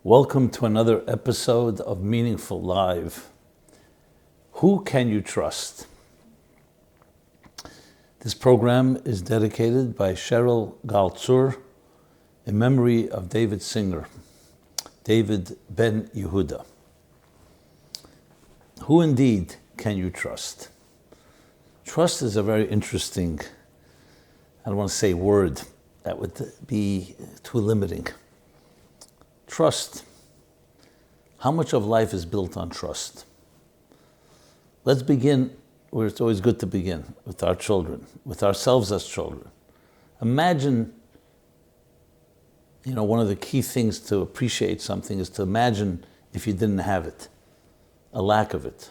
Welcome to another episode of Meaningful Live. Who can you trust? This program is dedicated by Cheryl Galtzur in memory of David Singer, David Ben Yehuda. Who indeed can you trust? Trust is a very interesting, I don't want to say word, that would be too limiting. Trust. How much of life is built on trust? Let's begin where it's always good to begin, with our children, with ourselves as children. Imagine, one of the key things to appreciate something is to imagine if you didn't have it, a lack of it.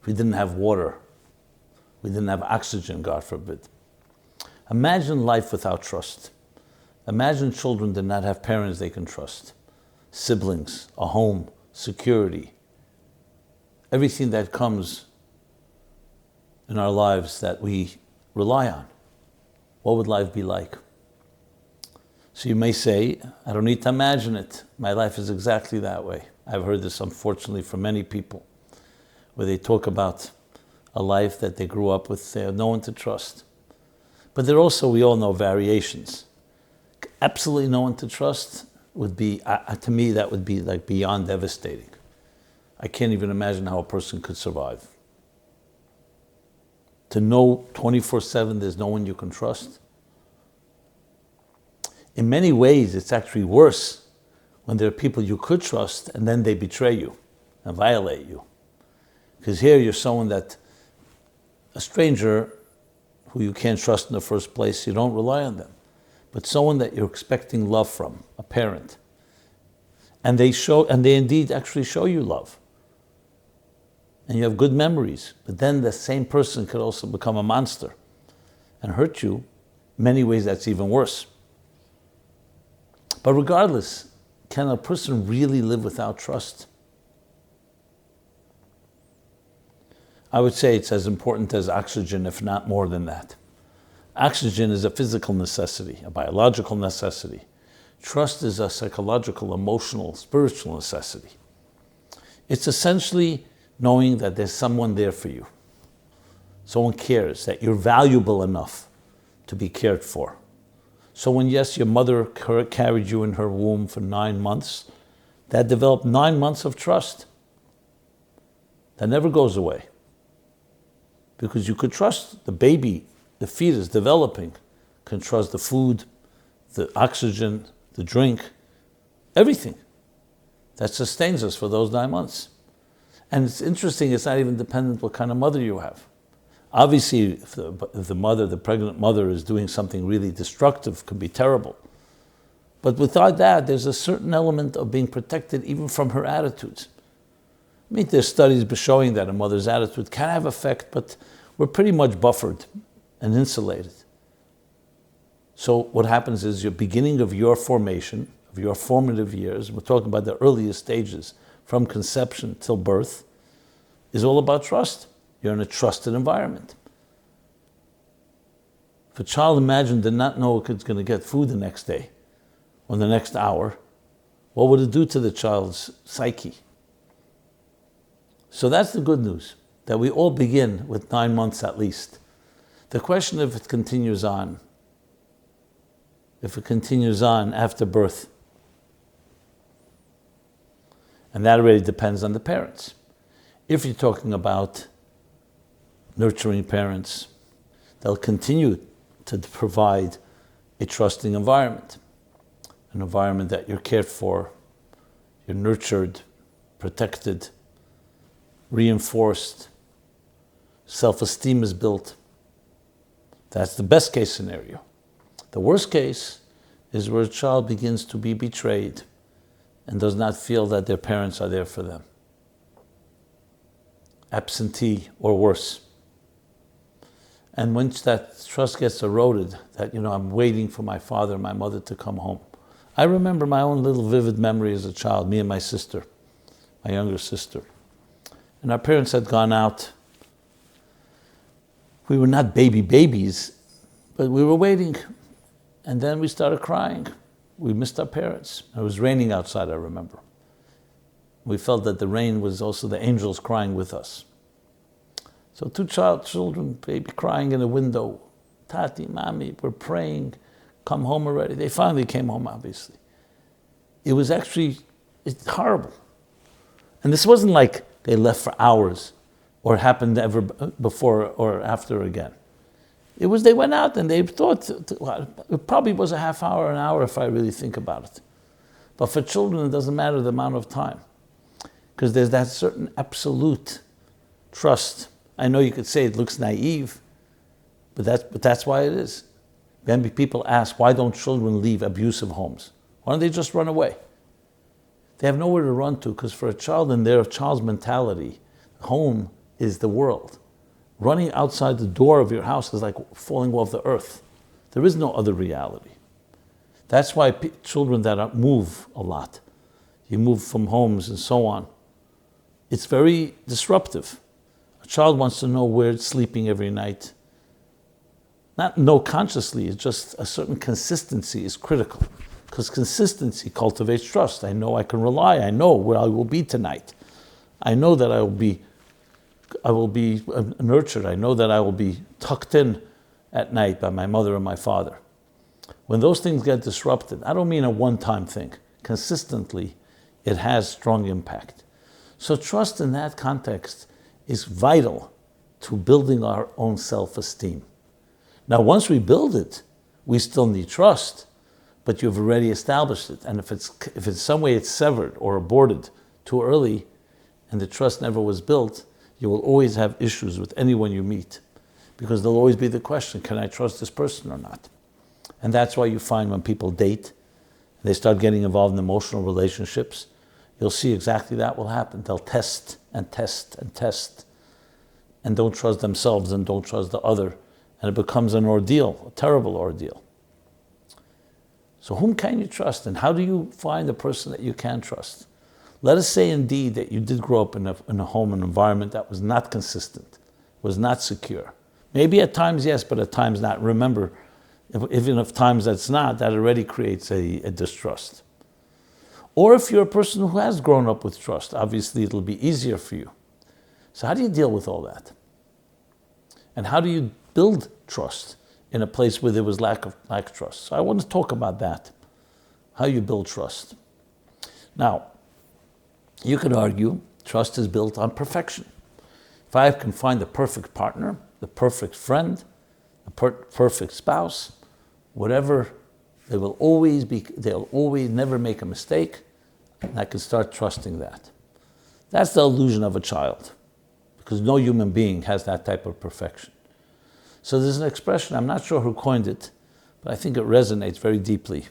If we didn't have water, we didn't have oxygen, God forbid. Imagine life without trust. Imagine children did not have parents they can trust, siblings, a home, security, everything that comes in our lives that we rely on. What would life be like? So you may say, I don't need to imagine it. My life is exactly that way. I've heard this, unfortunately, from many people, where they talk about a life that they grew up with, they have no one to trust. But there are also, we all know, variations. Absolutely no one to trust would be, to me, that would be like beyond devastating. I can't even imagine how a person could survive. To know 24/7 there's no one you can trust. In many ways, it's actually worse when there are people you could trust and then they betray you and violate you. Because here you're someone that, a stranger who you can't trust in the first place, you don't rely on them. But someone that you're expecting love from, a parent. And they indeed actually show you love. And you have good memories. But then the same person could also become a monster and hurt you. In many ways, that's even worse. But regardless, can a person really live without trust? I would say it's as important as oxygen, if not more than that. Oxygen is a physical necessity, a biological necessity. Trust is a psychological, emotional, spiritual necessity. It's essentially knowing that there's someone there for you. Someone cares, that you're valuable enough to be cared for. So when, yes, your mother carried you in her womb for 9 months, that developed 9 months of trust. That never goes away. Because you could trust the baby, the fetus developing, can trust the food, the oxygen, the drink, everything that sustains us for those 9 months. And it's interesting, it's not even dependent what kind of mother you have. Obviously, if the pregnant mother is doing something really destructive, could be terrible. But without that, there's a certain element of being protected even from her attitudes. I mean, there's studies showing that a mother's attitude can have effect, but we're pretty much buffered and insulated. So what happens is your beginning of your formation, of your formative years, we're talking about the earliest stages, from conception till birth, is all about trust. You're in a trusted environment. If a child, imagine, did not know it's going to get food the next day or the next hour, what would it do to the child's psyche? So that's the good news, that we all begin with 9 months at least. The question if it continues on after birth. And that already depends on the parents. If you're talking about nurturing parents, they'll continue to provide a trusting environment, an environment that you're cared for, you're nurtured, protected, reinforced, self-esteem is built. That's the best case scenario. The worst case is where a child begins to be betrayed and does not feel that their parents are there for them. Absentee or worse. And once that trust gets eroded, that, I'm waiting for my father and my mother to come home. I remember my own little vivid memory as a child, me and my sister, my younger sister. And our parents had gone out. We were not babies, but we were waiting. And then we started crying. we missed our parents. It was raining outside, I remember. We felt that the rain was also the angels crying with us. So two children, baby crying in the window. Tati, Mommy, we're praying. Come home already. They finally came home, obviously. It was actually, it's horrible. And this wasn't like they left for hours or it happened ever before or after again. It was they went out and they thought, it probably was a half hour, an hour if I really think about it. But for children, it doesn't matter the amount of time. Because there's that certain absolute trust. I know you could say it looks naive, but that's why it is. Then people ask, why don't children leave abusive homes? Why don't they just run away? They have nowhere to run to, because for a child in their child's mentality, home is the world. Running outside the door of your house is like falling off the earth. There is no other reality. That's why children that move a lot, you move from homes and so on, it's very disruptive. A child wants to know where it's sleeping every night. Not know consciously, it's just a certain consistency is critical. Because consistency cultivates trust. I know I can rely. I know where I will be tonight. I know that I will be nurtured. I know that I will be tucked in at night by my mother and my father. When those things get disrupted, I don't mean a one-time thing. Consistently, it has strong impact. So trust in that context is vital to building our own self-esteem. Now, once we build it, we still need trust, but you've already established it. And if in some way it's severed or aborted too early and the trust never was built, you will always have issues with anyone you meet, because there'll always be the question, can I trust this person or not? And that's why you find when people date, they start getting involved in emotional relationships, you'll see exactly that will happen. They'll test and test and test and don't trust themselves and don't trust the other. And it becomes an ordeal, a terrible ordeal. So whom can you trust, and how do you find a person that you can trust? Let us say indeed that you did grow up in a home, an environment that was not consistent, was not secure. Maybe at times yes, but at times not. Remember, even if times that's not, that already creates a distrust. Or if you're a person who has grown up with trust, obviously it'll be easier for you. So how do you deal with all that? And how do you build trust in a place where there was lack of trust? So I want to talk about that, how you build trust. Now, you could argue trust is built on perfection. If I can find the perfect partner, the perfect friend, the perfect spouse, whatever, they'll always never make a mistake, and I can start trusting that. That's the illusion of a child, because no human being has that type of perfection. So there's an expression, I'm not sure who coined it, but I think it resonates very deeply.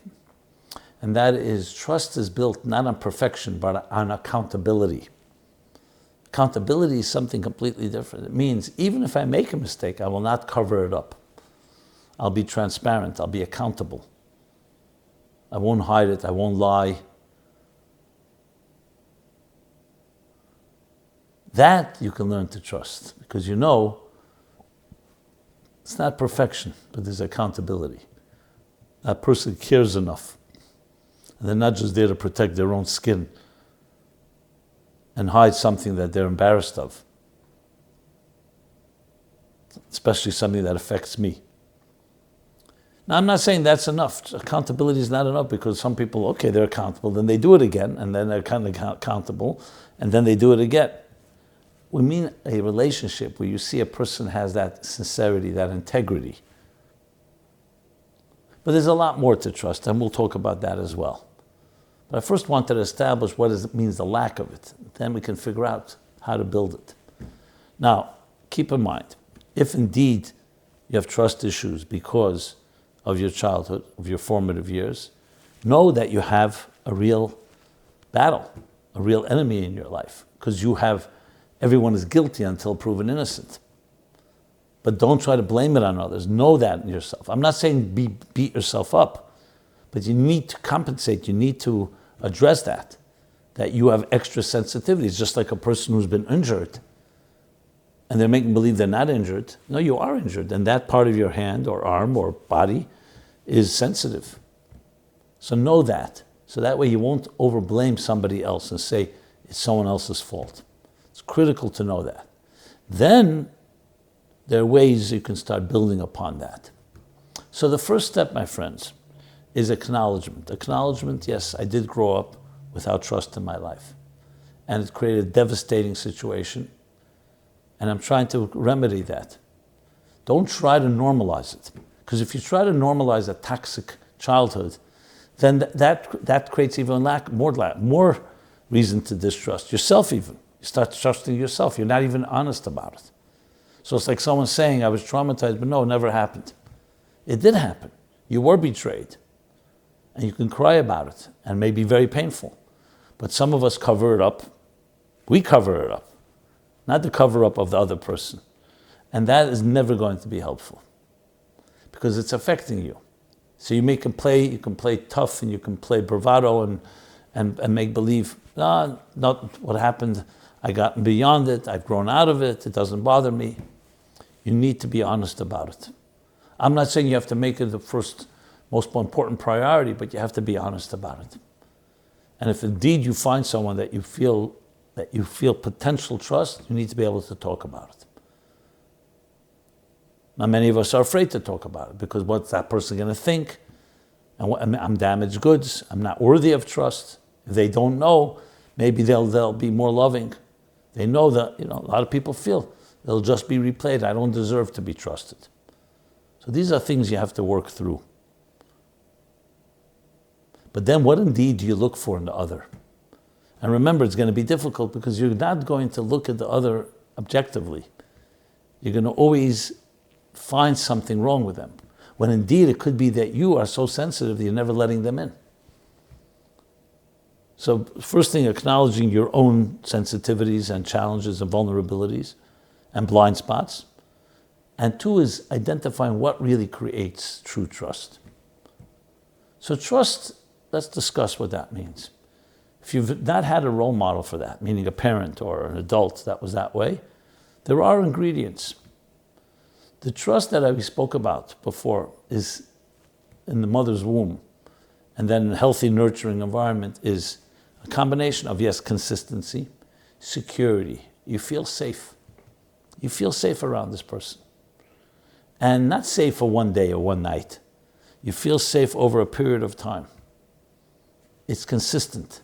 And that is, trust is built not on perfection, but on accountability. Accountability is something completely different. It means even if I make a mistake, I will not cover it up. I'll be transparent, I'll be accountable. I won't hide it, I won't lie. That you can learn to trust, because you know it's not perfection, but there's accountability. That person cares enough. And they're not just there to protect their own skin and hide something that they're embarrassed of, especially something that affects me. Now, I'm not saying that's enough. Accountability is not enough, because some people, okay, they're accountable, then they do it again, and then they're kind of accountable, and then they do it again. We mean a relationship where you see a person has that sincerity, that integrity. But there's a lot more to trust, and we'll talk about that as well. But I first wanted to establish what means the lack of it. Then we can figure out how to build it. Now, keep in mind, if indeed you have trust issues because of your childhood, of your formative years, know that you have a real battle, a real enemy in your life, because everyone is guilty until proven innocent. But don't try to blame it on others. Know that in yourself. I'm not saying beat yourself up, but you need to compensate. You need to address that you have extra sensitivities, just like a person who's been injured and they're making believe they're not injured. No, you are injured, and that part of your hand or arm or body is sensitive. So know that. So that way you won't overblame somebody else and say it's someone else's fault. It's critical to know that. Then there are ways you can start building upon that. So the first step, my friends, is acknowledgement. Acknowledgement, yes, I did grow up without trust in my life. And it created a devastating situation. And I'm trying to remedy that. Don't try to normalize it. Because if you try to normalize a toxic childhood, then that creates even more reason to distrust yourself even. You start trusting yourself. You're not even honest about it. So it's like someone saying, I was traumatized, but no, it never happened. It did happen. You were betrayed. And you can cry about it, and it may be very painful. But some of us cover it up. We cover it up, not the cover up of the other person. And that is never going to be helpful because it's affecting you. So you can play tough and you can play bravado and make believe, not what happened, I got beyond it, I've grown out of it, it doesn't bother me. You need to be honest about it. I'm not saying you have to make it the first, most important priority, but you have to be honest about it. And if indeed you find someone that you feel potential trust, you need to be able to talk about it. Now, many of us are afraid to talk about it because what's that person going to think? And I'm damaged goods. I'm not worthy of trust. If they don't know, maybe they'll be more loving. They know that, a lot of people feel they'll just be replayed. I don't deserve to be trusted. So these are things you have to work through. But then what indeed do you look for in the other? And remember, it's going to be difficult because you're not going to look at the other objectively. You're going to always find something wrong with them, when indeed it could be that you are so sensitive that you're never letting them in. So first thing, acknowledging your own sensitivities and challenges and vulnerabilities and blind spots. And two is identifying what really creates true trust. So trust, let's discuss what that means. If you've not had a role model for that, meaning a parent or an adult that was that way, there are ingredients. The trust that we spoke about before is in the mother's womb. And then a healthy, nurturing environment is a combination of, yes, consistency, security. You feel safe. You feel safe around this person. And not safe for one day or one night. You feel safe over a period of time. It's consistent.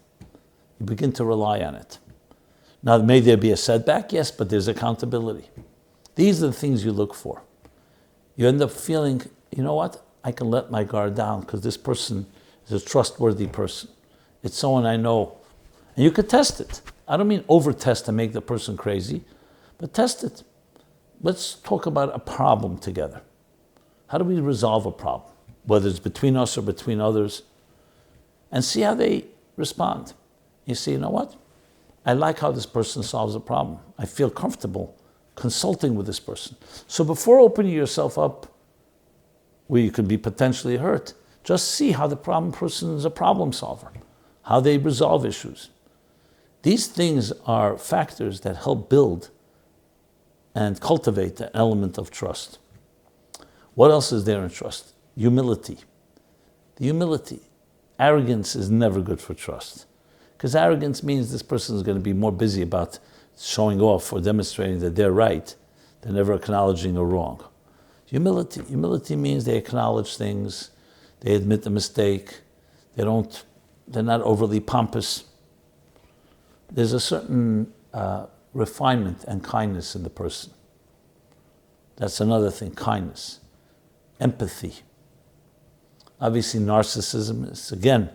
You begin to rely on it. Now, may there be a setback? Yes, but there's accountability. These are the things you look for. You end up feeling, you know what? I can let my guard down because this person is a trustworthy person. It's someone I know. And you could test it. I don't mean over-test and make the person crazy, but test it. Let's talk about a problem together. How do we resolve a problem? Whether it's between us or between others. And see how they respond. You see, you know what? I like how this person solves a problem. I feel comfortable consulting with this person. So before opening yourself up where you could be potentially hurt, just see how the problem person is a problem solver, how they resolve issues. These things are factors that help build and cultivate the element of trust. What else is there in trust? Humility. The humility. Arrogance is never good for trust. Because arrogance means this person is going to be more busy about showing off or demonstrating that they're right than ever acknowledging a wrong. Humility means they acknowledge things, they admit the mistake, they're not overly pompous. There's a certain refinement and kindness in the person. That's another thing, kindness. Empathy. Obviously, narcissism is, again,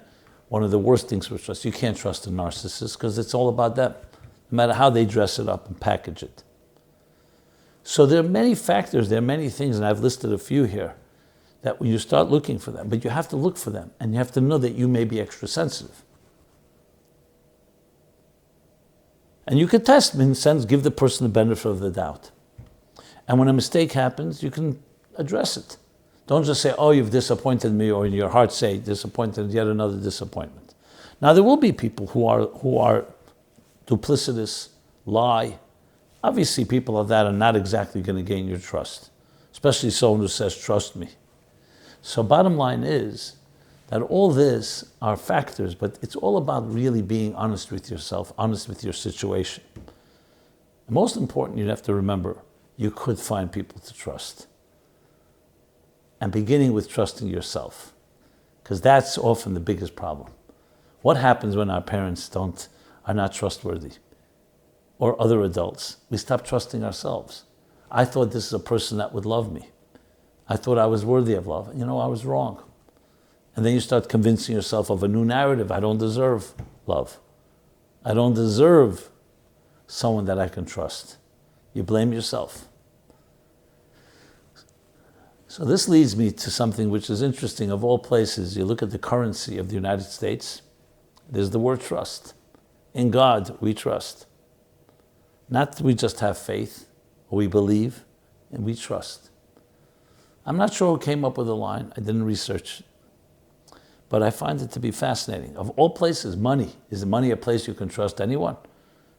one of the worst things for trust. You can't trust a narcissist because it's all about them, no matter how they dress it up and package it. So there are many factors, there are many things, and I've listed a few here, that when you start looking for them, but you have to look for them, and you have to know that you may be extra sensitive. And you can test, in a sense, give the person the benefit of the doubt. And when a mistake happens, you can address it. Don't just say, oh, you've disappointed me, or in your heart say, disappointed, yet another disappointment. Now, there will be people who are duplicitous, lie. Obviously, people of that are not exactly going to gain your trust, especially someone who says, trust me. So bottom line is, that all this are factors, but it's all about really being honest with yourself, honest with your situation. And most important, you have to remember, you could find people to trust. And beginning with trusting yourself, because that's often the biggest problem. What happens when our parents are not trustworthy? Or other adults? We stop trusting ourselves. I thought this is a person that would love me. I thought I was worthy of love. I was wrong. And then you start convincing yourself of a new narrative. I don't deserve love. I don't deserve someone that I can trust. You blame yourself. So this leads me to something which is interesting. Of all places, you look at the currency of the United States, there's the word trust. In God, we trust. Not that we just have faith, or we believe, and we trust. I'm not sure who came up with the line. I didn't research. But I find it to be fascinating. Of all places, money. Is money a place you can trust anyone?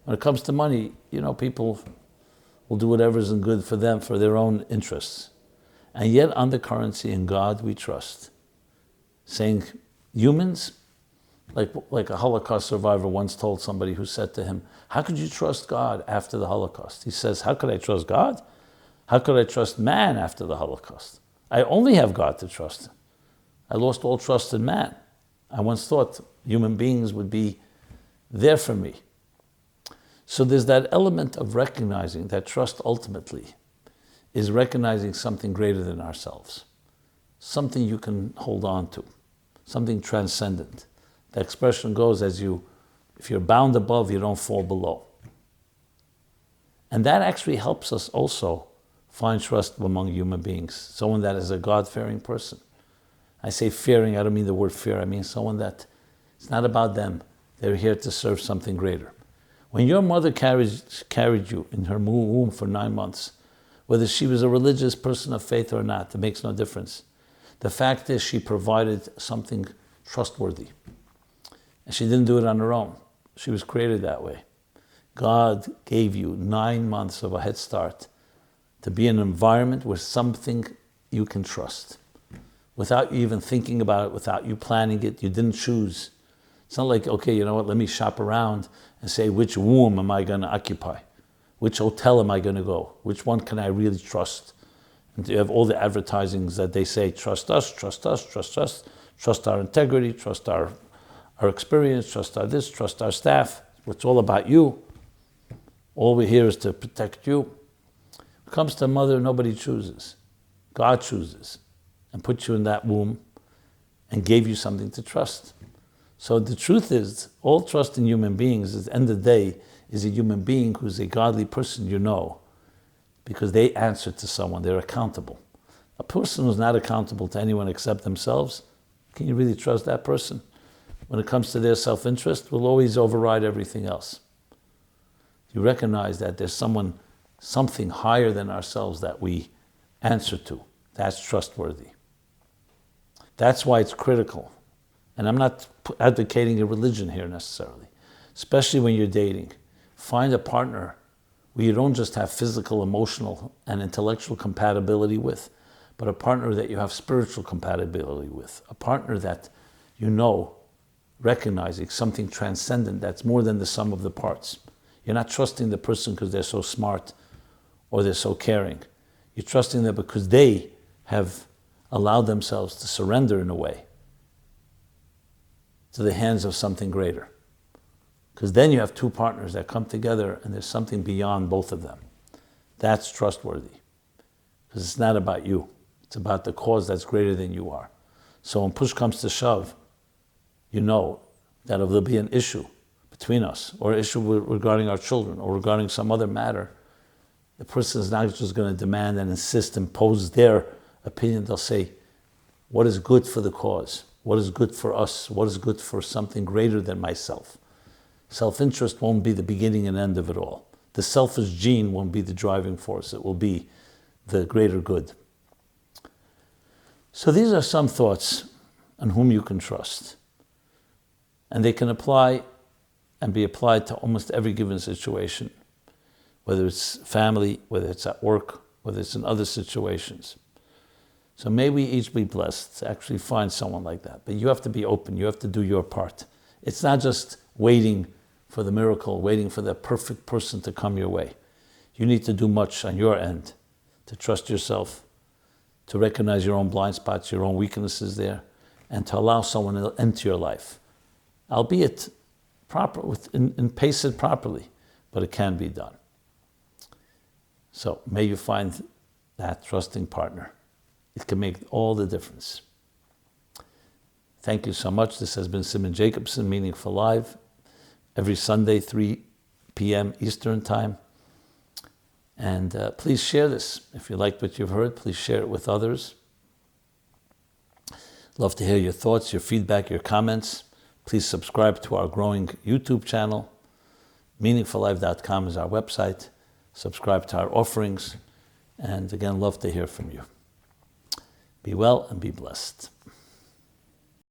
When it comes to money, people will do whatever is good for them, for their own interests. And yet on the currency, in God we trust. Saying humans, like a Holocaust survivor once told somebody who said to him, how could you trust God after the Holocaust? He says, how could I trust God? How could I trust man after the Holocaust? I only have God to trust. I lost all trust in man. I once thought human beings would be there for me. So there's that element of recognizing that trust ultimately is recognizing something greater than ourselves, something you can hold on to, something transcendent. The expression goes, if you're bound above, you don't fall below. And that actually helps us also find trust among human beings, someone that is a God-fearing person. I say fearing, I don't mean the word fear, I mean someone that it's not about them. They're here to serve something greater. When your mother carried you in her womb for 9 months, whether she was a religious person of faith or not, it makes no difference. The fact is she provided something trustworthy. And she didn't do it on her own. She was created that way. God gave you 9 months of a head start to be in an environment with something you can trust. Without you even thinking about it, without you planning it, you didn't choose. It's not like, okay, you know what, let me shop around and say, which womb am I going to occupy? Which hotel am I going to go? Which one can I really trust? And you have all the advertisings that they say, trust us, trust us, trust us, trust our integrity, trust our experience, trust our this, trust our staff. It's all about you. All we're here is to protect you. When it comes to mother, nobody chooses. God chooses and put you in that womb and gave you something to trust. So the truth is, all trust in human beings at the end of the day is a human being who's a godly person because they answer to someone, they're accountable. A person who's not accountable to anyone except themselves, can you really trust that person? When it comes to their self-interest, will always override everything else. You recognize that there's something higher than ourselves that we answer to. That's trustworthy. That's why it's critical. And I'm not advocating a religion here necessarily, especially when you're dating. Find a partner where you don't just have physical, emotional, and intellectual compatibility with, but a partner that you have spiritual compatibility with, a partner that recognizing something transcendent that's more than the sum of the parts. You're not trusting the person because they're so smart or they're so caring. You're trusting them because they have allowed themselves to surrender in a way to the hands of something greater. Because then you have two partners that come together and there's something beyond both of them. That's trustworthy. Because it's not about you. It's about the cause that's greater than you are. So when push comes to shove, you know that if there'll be an issue between us, or an issue regarding our children, or regarding some other matter, the person is not just going to demand and insist, impose their opinion. They'll say, what is good for the cause? What is good for us? What is good for something greater than myself? Self-interest won't be the beginning and end of it all. The selfish gene won't be the driving force. It will be the greater good. So these are some thoughts on whom you can trust. And they can apply and be applied to almost every given situation, whether it's family, whether it's at work, whether it's in other situations. So may we each be blessed to actually find someone like that. But you have to be open. You have to do your part. It's not just waiting for the miracle, waiting for the perfect person to come your way. You need to do much on your end to trust yourself, to recognize your own blind spots, your own weaknesses there, and to allow someone into your life. Albeit and pace it properly, but it can be done. So may you find that trusting partner. It can make all the difference. Thank you so much. This has been Simon Jacobson, Meaningful Live, every Sunday, 3 p.m. Eastern Time. And please share this. If you liked what you've heard, please share it with others. Love to hear your thoughts, your feedback, your comments. Please subscribe to our growing YouTube channel. MeaningfulLife.com is our website. Subscribe to our offerings. And again, love to hear from you. Be well and be blessed.